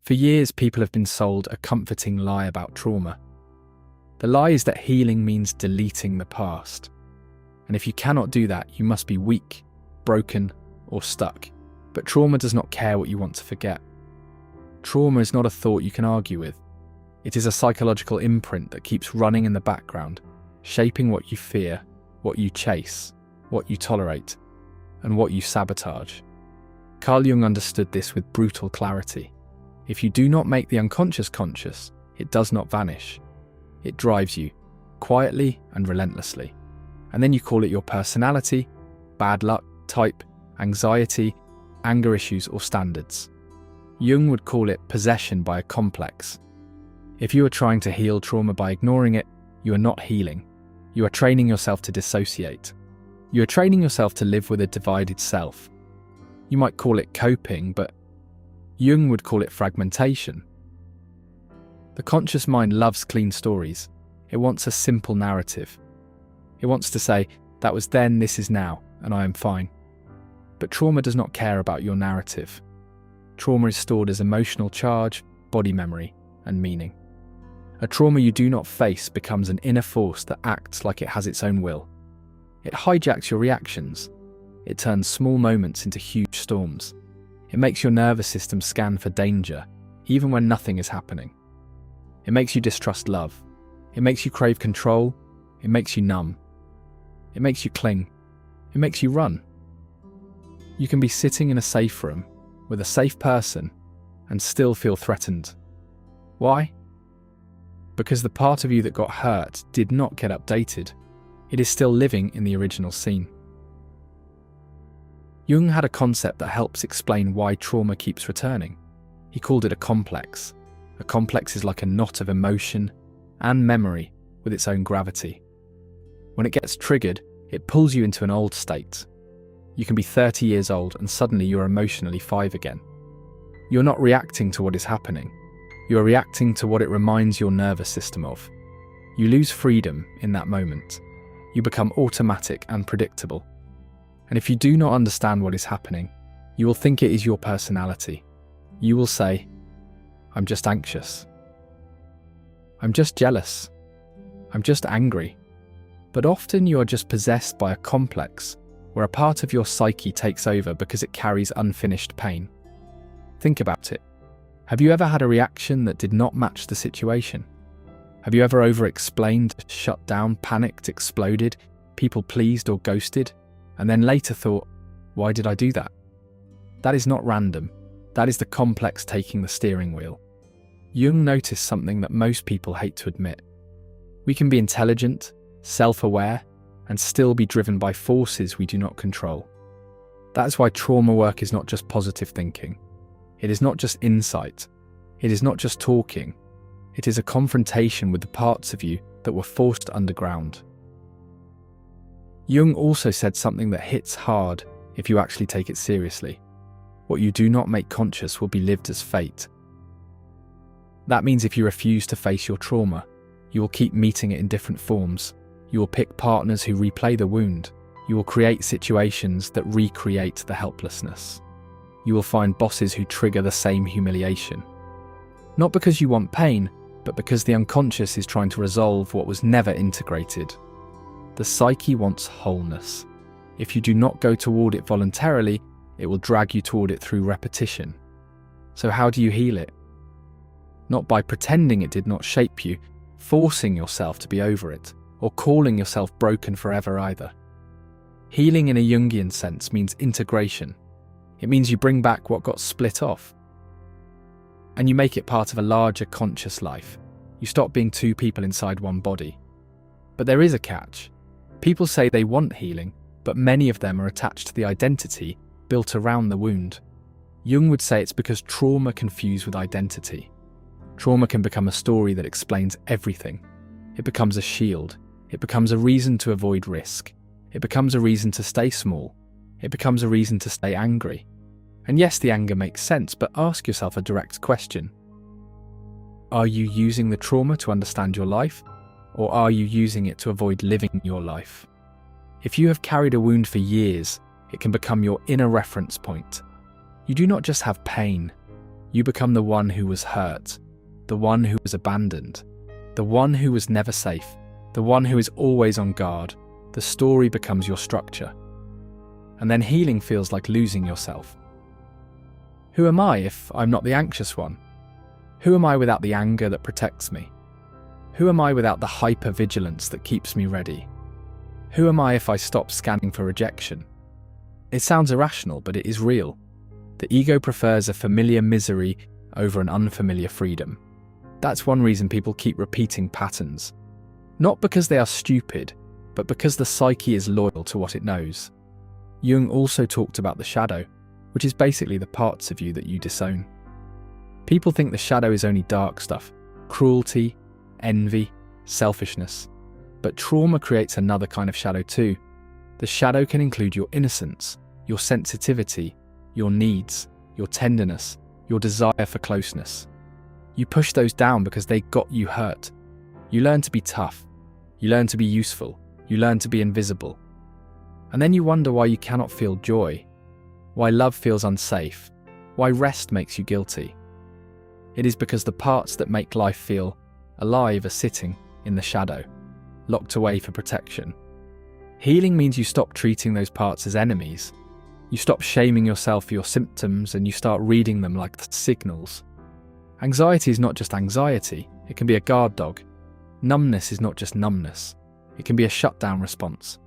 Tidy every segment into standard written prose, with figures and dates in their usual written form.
For years, people have been sold a comforting lie about trauma. The lie is that healing means deleting the past. And if you cannot do that, you must be weak, broken, or stuck. But trauma does not care what you want to forget. Trauma is not a thought you can argue with. It is a psychological imprint that keeps running in the background, shaping what you fear, what you chase, what you tolerate, and what you sabotage. Carl Jung understood this with brutal clarity. If you do not make the unconscious conscious, it does not vanish. It drives you, quietly and relentlessly. And then you call it your personality, bad luck, type, anxiety, anger issues, or standards. Jung would call it possession by a complex. If you are trying to heal trauma by ignoring it, you are not healing. You are training yourself to dissociate. You are training yourself to live with a divided self. You might call it coping, but Jung would call it fragmentation. The conscious mind loves clean stories. It wants a simple narrative. It wants to say, that was then, this is now, and I am fine. But trauma does not care about your narrative. Trauma is stored as emotional charge, body memory, and meaning. A trauma you do not face becomes an inner force that acts like it has its own will. It hijacks your reactions. It turns small moments into huge storms. It makes your nervous system scan for danger, even when nothing is happening. It makes you distrust love. It makes you crave control. It makes you numb. It makes you cling. It makes you run. You can be sitting in a safe room with a safe person and still feel threatened. Why? Because the part of you that got hurt did not get updated. It is still living in the original scene. Jung had a concept that helps explain why trauma keeps returning. He called it a complex. A complex is like a knot of emotion and memory with its own gravity. When it gets triggered, it pulls you into an old state. You can be 30 years old and suddenly you're emotionally 5 again. You're not reacting to what is happening. You're reacting to what it reminds your nervous system of. You lose freedom in that moment. You become automatic and predictable. And if you do not understand what is happening, you will think it is your personality. You will say, I'm just anxious. I'm just jealous. I'm just angry. But often you are just possessed by a complex where a part of your psyche takes over because it carries unfinished pain. Think about it. Have you ever had a reaction that did not match the situation? Have you ever over-explained, shut down, panicked, exploded, people-pleased or ghosted, and then later thought, why did I do that? That is not random. That is the complex taking the steering wheel. Jung noticed something that most people hate to admit. We can be intelligent, self-aware, and still be driven by forces we do not control. That is why trauma work is not just positive thinking. It is not just insight. It is not just talking. It is a confrontation with the parts of you that were forced underground. Jung also said something that hits hard if you actually take it seriously. What you do not make conscious will be lived as fate. That means if you refuse to face your trauma, you will keep meeting it in different forms. You will pick partners who replay the wound. You will create situations that recreate the helplessness. You will find bosses who trigger the same humiliation. Not because you want pain, but because the unconscious is trying to resolve what was never integrated. The psyche wants wholeness. If you do not go toward it voluntarily, it will drag you toward it through repetition. So how do you heal it? Not by pretending it did not shape you, forcing yourself to be over it, or calling yourself broken forever either. Healing in a Jungian sense means integration. It means you bring back what got split off. And you make it part of a larger conscious life. You stop being two people inside one body. But there is a catch. People say they want healing, but many of them are attached to the identity built around the wound. Jung would say it's because trauma confused with identity. Trauma can become a story that explains everything. It becomes a shield. It becomes a reason to avoid risk. It becomes a reason to stay small. It becomes a reason to stay angry. And yes, the anger makes sense, but ask yourself a direct question. Are you using the trauma to understand your life, or are you using it to avoid living your life? If you have carried a wound for years, it can become your inner reference point. You do not just have pain, You become the one who was hurt, the one who was abandoned, the one who was never safe, the one who is always on guard. The story becomes your structure. And then healing feels like losing yourself. Who am I if I'm not the anxious one? Who am I without the anger that protects me? Who am I without the hyper-vigilance that keeps me ready? Who am I if I stop scanning for rejection? It sounds irrational, but it is real. The ego prefers a familiar misery over an unfamiliar freedom. That's one reason people keep repeating patterns. Not because they are stupid, but because the psyche is loyal to what it knows. Jung also talked about the shadow, which is basically the parts of you that you disown. People think the shadow is only dark stuff, cruelty, envy, selfishness. But trauma creates another kind of shadow too. The shadow can include your innocence, your sensitivity, your needs, your tenderness, your desire for closeness. You push those down because they got you hurt. You learn to be tough. You learn to be useful. You learn to be invisible. And then you wonder why you cannot feel joy, why love feels unsafe, why rest makes you guilty. It is because the parts that make life feel alive are sitting in the shadow, locked away for protection. Healing means you stop treating those parts as enemies. You stop shaming yourself for your symptoms and you start reading them like signals. Anxiety is not just anxiety, it can be a guard dog. Numbness is not just numbness, it can be a shutdown response.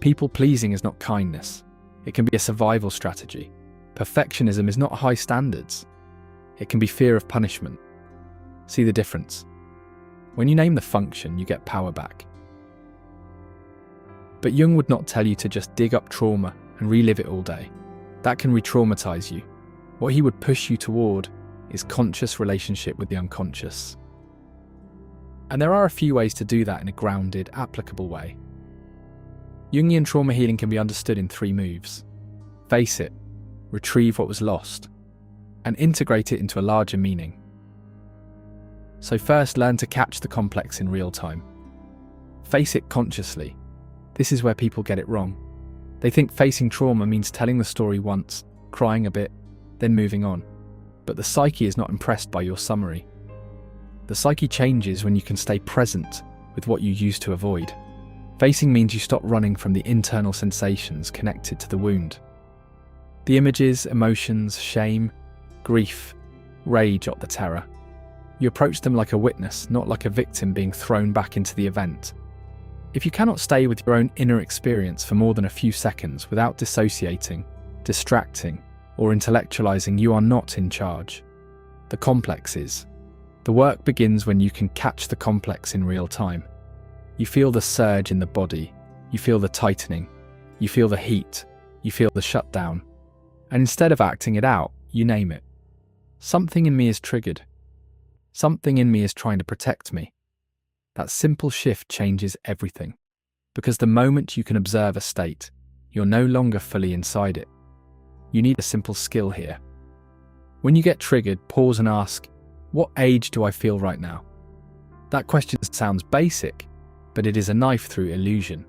People-pleasing is not kindness, it can be a survival strategy. Perfectionism is not high standards, it can be fear of punishment. See the difference? When you name the function, you get power back. But Jung would not tell you to just dig up trauma and relive it all day. That can re-traumatize you. What he would push you toward is conscious relationship with the unconscious. And there are a few ways to do that in a grounded, applicable way. Jungian trauma healing can be understood in 3 moves. Face it, retrieve what was lost, and integrate it into a larger meaning. So first, learn to catch the complex in real time. Face it consciously. This is where people get it wrong. They think facing trauma means telling the story once, crying a bit, then moving on. But the psyche is not impressed by your summary. The psyche changes when you can stay present with what you used to avoid. Facing means you stop running from the internal sensations connected to the wound. The images, emotions, shame, grief, rage or the terror. You approach them like a witness, not like a victim being thrown back into the event. If you cannot stay with your own inner experience for more than a few seconds without dissociating, distracting, or intellectualizing, you are not in charge. The complex is. The work begins when you can catch the complex in real time. You feel the surge in the body, you feel the tightening, you feel the heat, you feel the shutdown. And instead of acting it out, you name it. Something in me is triggered. Something in me is trying to protect me. That simple shift changes everything. Because the moment you can observe a state, you're no longer fully inside it. You need a simple skill here. When you get triggered, pause and ask, what age do I feel right now? That question sounds basic, but it is a knife through illusion.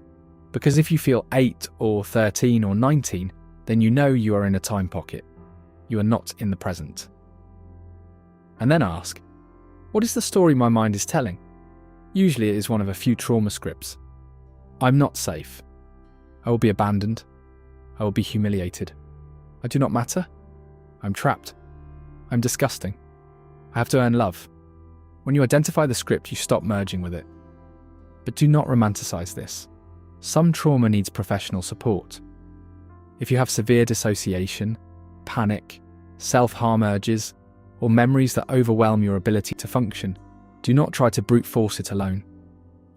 Because if you feel 8 or 13 or 19, then you know you are in a time pocket. You are not in the present. And then ask, what is the story my mind is telling? Usually it is one of a few trauma scripts. I'm not safe. I will be abandoned. I will be humiliated. I do not matter. I'm trapped. I'm disgusting. I have to earn love. When you identify the script, you stop merging with it. But do not romanticize this. Some trauma needs professional support. If you have severe dissociation, panic, self-harm urges, or memories that overwhelm your ability to function, do not try to brute force it alone.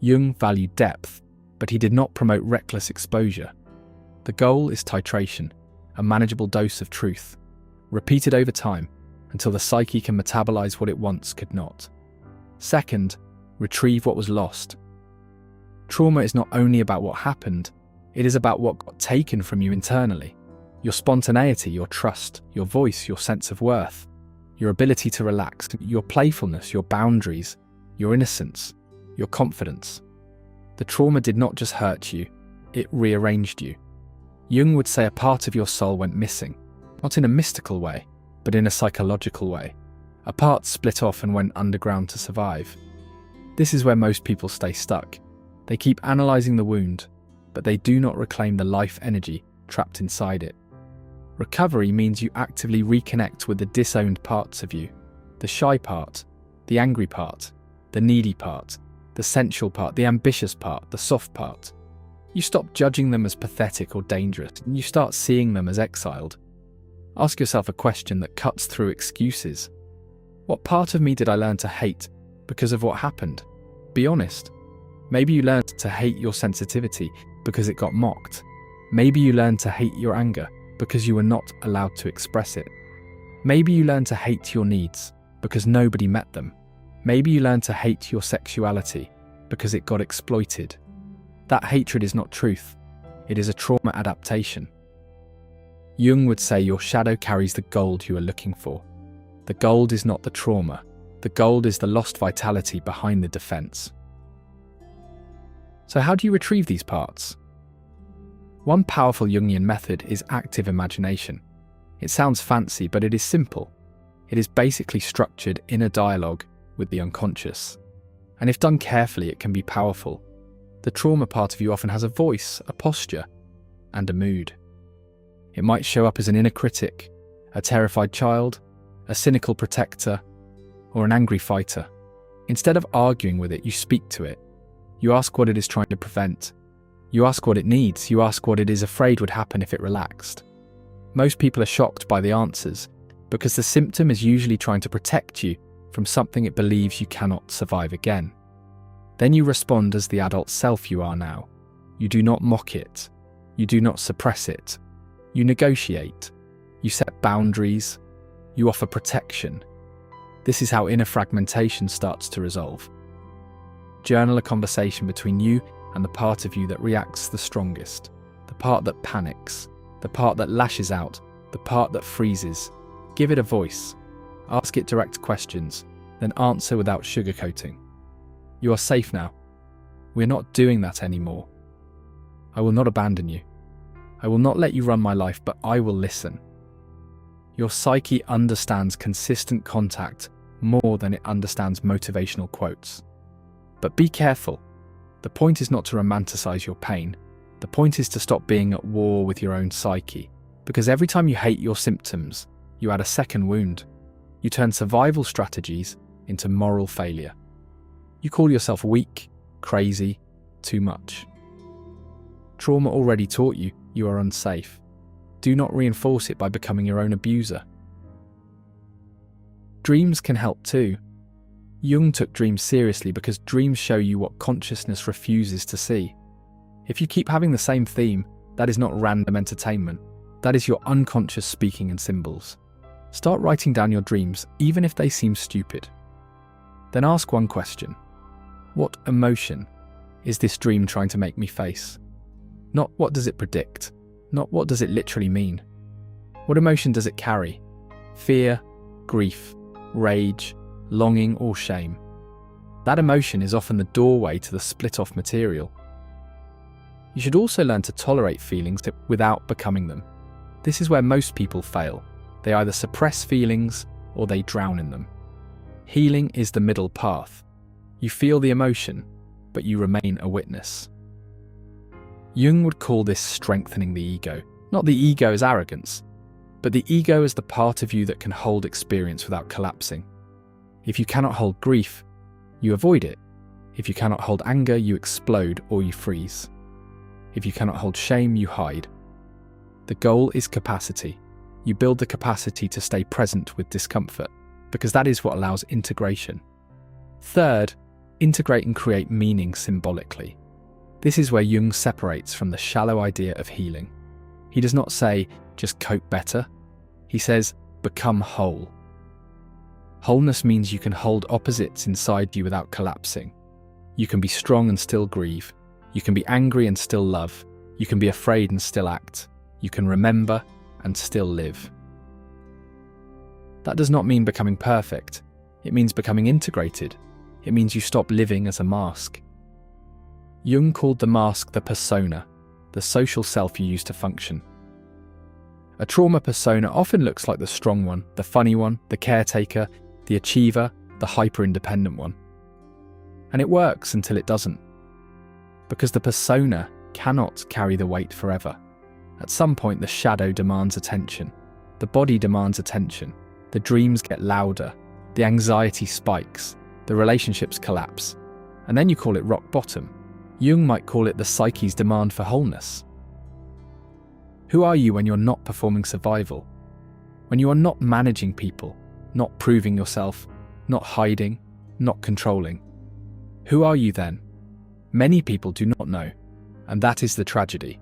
Jung valued depth, but he did not promote reckless exposure. The goal is titration, a manageable dose of truth, repeated over time until the psyche can metabolize what it once could not. Second, retrieve what was lost. Trauma is not only about what happened, it is about what got taken from you internally. Your spontaneity, your trust, your voice, your sense of worth, your ability to relax, your playfulness, your boundaries, your innocence, your confidence. The trauma did not just hurt you, it rearranged you. Jung would say a part of your soul went missing, not in a mystical way, but in a psychological way. A part split off and went underground to survive. This is where most people stay stuck. They keep analysing the wound, but they do not reclaim the life energy trapped inside it. Recovery means you actively reconnect with the disowned parts of you. The shy part, the angry part, the needy part, the sensual part, the ambitious part, the soft part. You stop judging them as pathetic or dangerous, and you start seeing them as exiled. Ask yourself a question that cuts through excuses. What part of me did I learn to hate because of what happened? Be honest. Maybe you learned to hate your sensitivity because it got mocked. Maybe you learned to hate your anger because you were not allowed to express it. Maybe you learned to hate your needs because nobody met them. Maybe you learned to hate your sexuality because it got exploited. That hatred is not truth. It is a trauma adaptation. Jung would say your shadow carries the gold you are looking for. The gold is not the trauma. The gold is the lost vitality behind the defense. So how do you retrieve these parts? One powerful Jungian method is active imagination. It sounds fancy, but it is simple. It is basically structured inner dialogue with the unconscious. And if done carefully, it can be powerful. The trauma part of you often has a voice, a posture, and a mood. It might show up as an inner critic, a terrified child, a cynical protector, or an angry fighter. Instead of arguing with it, you speak to it. You ask what it is trying to prevent. You ask what it needs. You ask what it is afraid would happen if it relaxed. Most people are shocked by the answers because the symptom is usually trying to protect you from something it believes you cannot survive again. Then you respond as the adult self you are now. You do not mock it. You do not suppress it. You negotiate. You set boundaries. You offer protection. This is how inner fragmentation starts to resolve. Journal a conversation between you and the part of you that reacts the strongest, the part that panics, the part that lashes out, the part that freezes. Give it a voice. Ask it direct questions, then answer without sugarcoating. You are safe now. We're not doing that anymore. I will not abandon you. I will not let you run my life, but I will listen. Your psyche understands consistent contact more than it understands motivational quotes. But be careful. The point is not to romanticize your pain. The point is to stop being at war with your own psyche. Because every time you hate your symptoms, you add a second wound. You turn survival strategies into moral failure. You call yourself weak, crazy, too much. Trauma already taught you you are unsafe. Do not reinforce it by becoming your own abuser. Dreams can help too. Jung took dreams seriously because dreams show you what consciousness refuses to see. If you keep having the same theme, that is not random entertainment. That is your unconscious speaking in symbols. Start writing down your dreams, even if they seem stupid. Then ask one question. What emotion is this dream trying to make me face? Not what does it predict? Not what does it literally mean? What emotion does it carry? Fear, grief, rage, longing, or shame? That emotion is often the doorway to the split-off material. You should also learn to tolerate feelings without becoming them. This is where most people fail. They either suppress feelings or they drown in them. Healing is the middle path. You feel the emotion, but you remain a witness. Jung would call this strengthening the ego. Not the ego as arrogance, but the ego as the part of you that can hold experience without collapsing. If you cannot hold grief, you avoid it. If you cannot hold anger, you explode or you freeze. If you cannot hold shame, you hide. The goal is capacity. You build the capacity to stay present with discomfort, because that is what allows integration. Third, integrate and create meaning symbolically. This is where Jung separates from the shallow idea of healing. He does not say, just cope better. He says, become whole. Wholeness means you can hold opposites inside you without collapsing. You can be strong and still grieve. You can be angry and still love. You can be afraid and still act. You can remember and still live. That does not mean becoming perfect. It means becoming integrated. It means you stop living as a mask. Jung called the mask the persona, the social self you use to function. A trauma persona often looks like the strong one, the funny one, the caretaker, the achiever, the hyper-independent one. And it works until it doesn't. Because the persona cannot carry the weight forever. At some point, the shadow demands attention. The body demands attention. The dreams get louder. The anxiety spikes. The relationships collapse. And then you call it rock bottom. Jung might call it the psyche's demand for wholeness. Who are you when you're not performing survival? When you are not managing people, not proving yourself, not hiding, not controlling? Who are you then? Many people do not know, and that is the tragedy.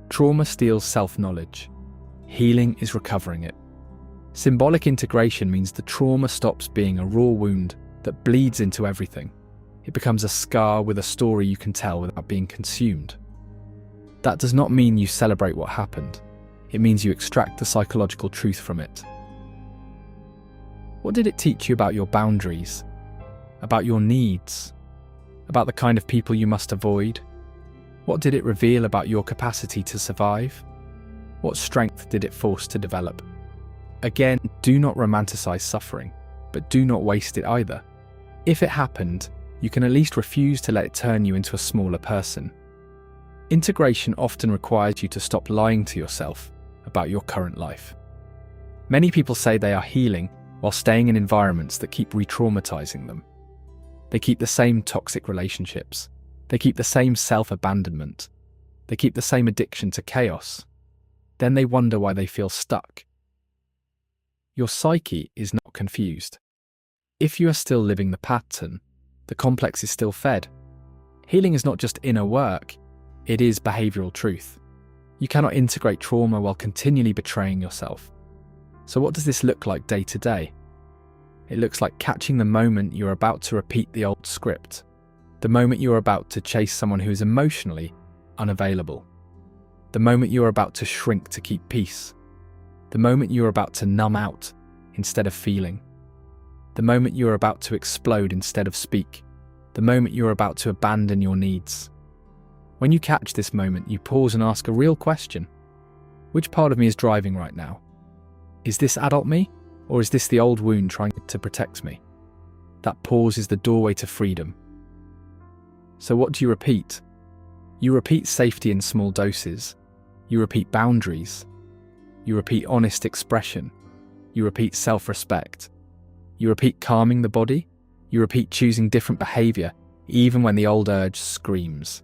Trauma steals self-knowledge. Healing is recovering it. Symbolic integration means the trauma stops being a raw wound that bleeds into everything. It becomes a scar with a story you can tell without being consumed. That does not mean you celebrate what happened. It means you extract the psychological truth from it. What did it teach you about your boundaries? About your needs? About the kind of people you must avoid? What did it reveal about your capacity to survive? What strength did it force to develop? Again, do not romanticize suffering, but do not waste it either. If it happened, you can at least refuse to let it turn you into a smaller person. Integration often requires you to stop lying to yourself about your current life. Many people say they are healing while staying in environments that keep re-traumatizing them. They keep the same toxic relationships. They keep the same self-abandonment. They keep the same addiction to chaos. Then they wonder why they feel stuck. Your psyche is not confused. If you are still living the pattern, the complex is still fed. Healing is not just inner work, it is behavioral truth. You cannot integrate trauma while continually betraying yourself. So what does this look like day to day? It looks like catching the moment you're about to repeat the old script, the moment you're about to chase someone who is emotionally unavailable, the moment you're about to shrink to keep peace, the moment you're about to numb out instead of feeling, the moment you're about to explode instead of speak, the moment you're about to abandon your needs. When you catch this moment, you pause and ask a real question. Which part of me is driving right now? Is this adult me, or is this the old wound trying to protect me? That pause is the doorway to freedom. So what do you repeat? You repeat safety in small doses. You repeat boundaries. You repeat honest expression. You repeat self-respect. You repeat calming the body. You repeat choosing different behavior, even when the old urge screams.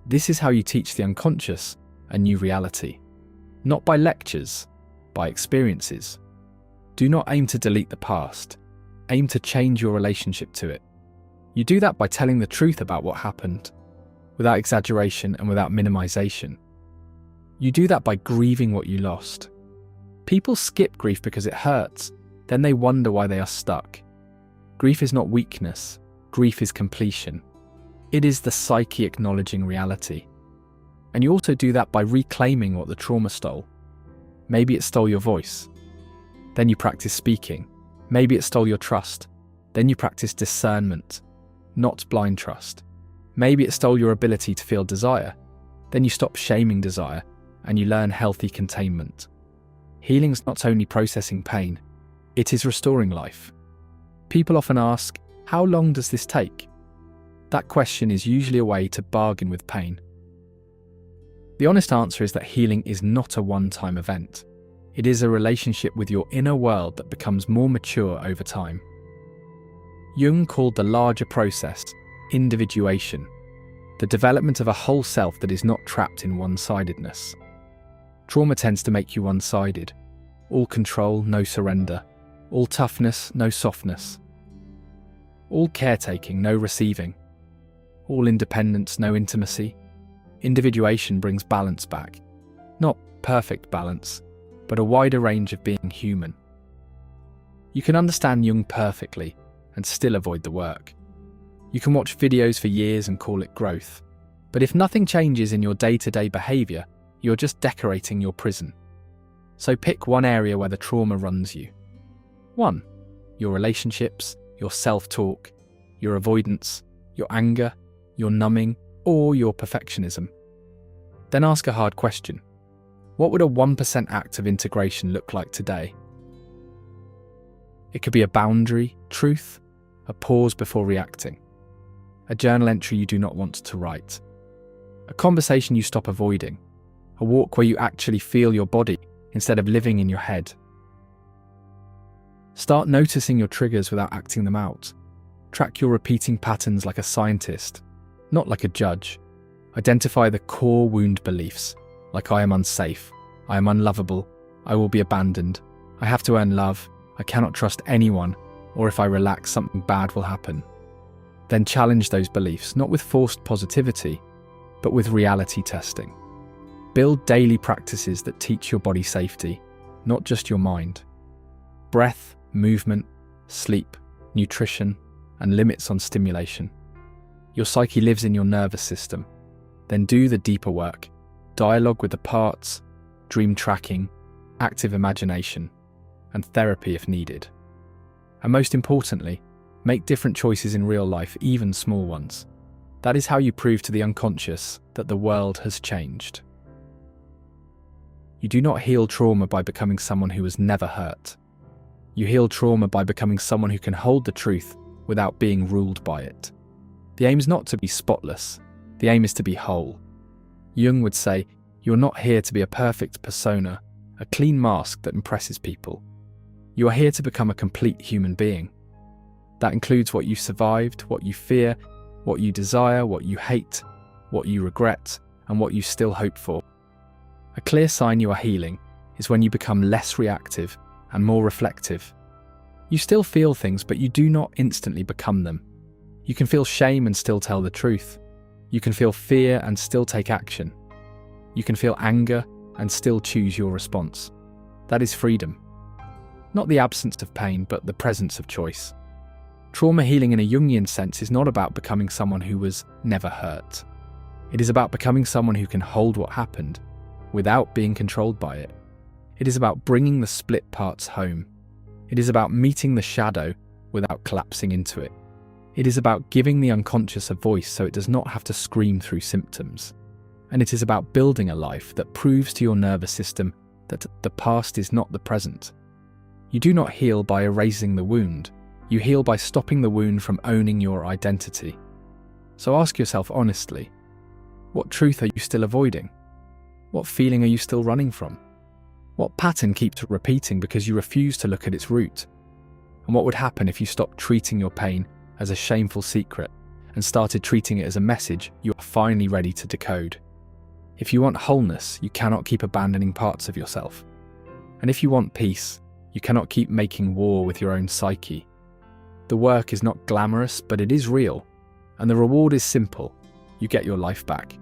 This is how you teach the unconscious a new reality. Not by lectures, by experiences. Do not aim to delete the past. Aim to change your relationship to it. You do that by telling the truth about what happened, without exaggeration and without minimization. You do that by grieving what you lost. People skip grief because it hurts, then they wonder why they are stuck. Grief is not weakness, grief is completion. It is the psyche acknowledging reality. And you also do that by reclaiming what the trauma stole. Maybe it stole your voice. Then you practice speaking. Maybe it stole your trust. Then you practice discernment, not blind trust. Maybe it stole your ability to feel desire. Then you stop shaming desire and you learn healthy containment. Healing's not only processing pain, it is restoring life. People often ask, how long does this take? That question is usually a way to bargain with pain. The honest answer is that healing is not a one-time event. It is a relationship with your inner world that becomes more mature over time. Jung called the larger process individuation, the development of a whole self that is not trapped in one-sidedness. Trauma tends to make you one-sided. All control, no surrender. All toughness, no softness. All caretaking, no receiving. All independence, no intimacy. Individuation brings balance back. Not perfect balance, but a wider range of being human. You can understand Jung perfectly and still avoid the work. You can watch videos for years and call it growth. But if nothing changes in your day-to-day behaviour, you're just decorating your prison. So pick one area where the trauma runs you. 1. Your relationships, your self-talk, your avoidance, your anger, your numbing, or your perfectionism. Then ask a hard question. What would a 1% act of integration look like today? It could be a boundary, truth, a pause before reacting, a journal entry you do not want to write, a conversation you stop avoiding, a walk where you actually feel your body instead of living in your head. Start noticing your triggers without acting them out. Track your repeating patterns like a scientist, not like a judge. Identify the core wound beliefs, like I am unsafe, I am unlovable, I will be abandoned, I have to earn love, I cannot trust anyone, or if I relax, something bad will happen. Then challenge those beliefs, not with forced positivity, but with reality testing. Build daily practices that teach your body safety, not just your mind. Breath, movement, sleep, nutrition, and limits on stimulation. Your psyche lives in your nervous system. Then do the deeper work. Dialogue with the parts, dream tracking, active imagination, and therapy if needed. And most importantly, make different choices in real life, even small ones. That is how you prove to the unconscious that the world has changed. You do not heal trauma by becoming someone who was never hurt. You heal trauma by becoming someone who can hold the truth without being ruled by it. The aim is not to be spotless. The aim is to be whole. Jung would say, you're not here to be a perfect persona, a clean mask that impresses people. You are here to become a complete human being. That includes what you survived, what you fear, what you desire, what you hate, what you regret, and what you still hope for. A clear sign you are healing is when you become less reactive and more reflective. You still feel things, but you do not instantly become them. You can feel shame and still tell the truth. You can feel fear and still take action. You can feel anger and still choose your response. That is freedom. Not the absence of pain, but the presence of choice. Trauma healing in a Jungian sense is not about becoming someone who was never hurt. It is about becoming someone who can hold what happened without being controlled by it. It is about bringing the split parts home. It is about meeting the shadow without collapsing into it. It is about giving the unconscious a voice so it does not have to scream through symptoms. And it is about building a life that proves to your nervous system that the past is not the present. You do not heal by erasing the wound. You heal by stopping the wound from owning your identity. So ask yourself honestly, what truth are you still avoiding? What feeling are you still running from? What pattern keeps repeating because you refuse to look at its root? And what would happen if you stopped treating your pain as a shameful secret and started treating it as a message you are finally ready to decode? If you want wholeness, you cannot keep abandoning parts of yourself. And if you want peace, you cannot keep making war with your own psyche. The work is not glamorous, but it is real. And the reward is simple. You get your life back.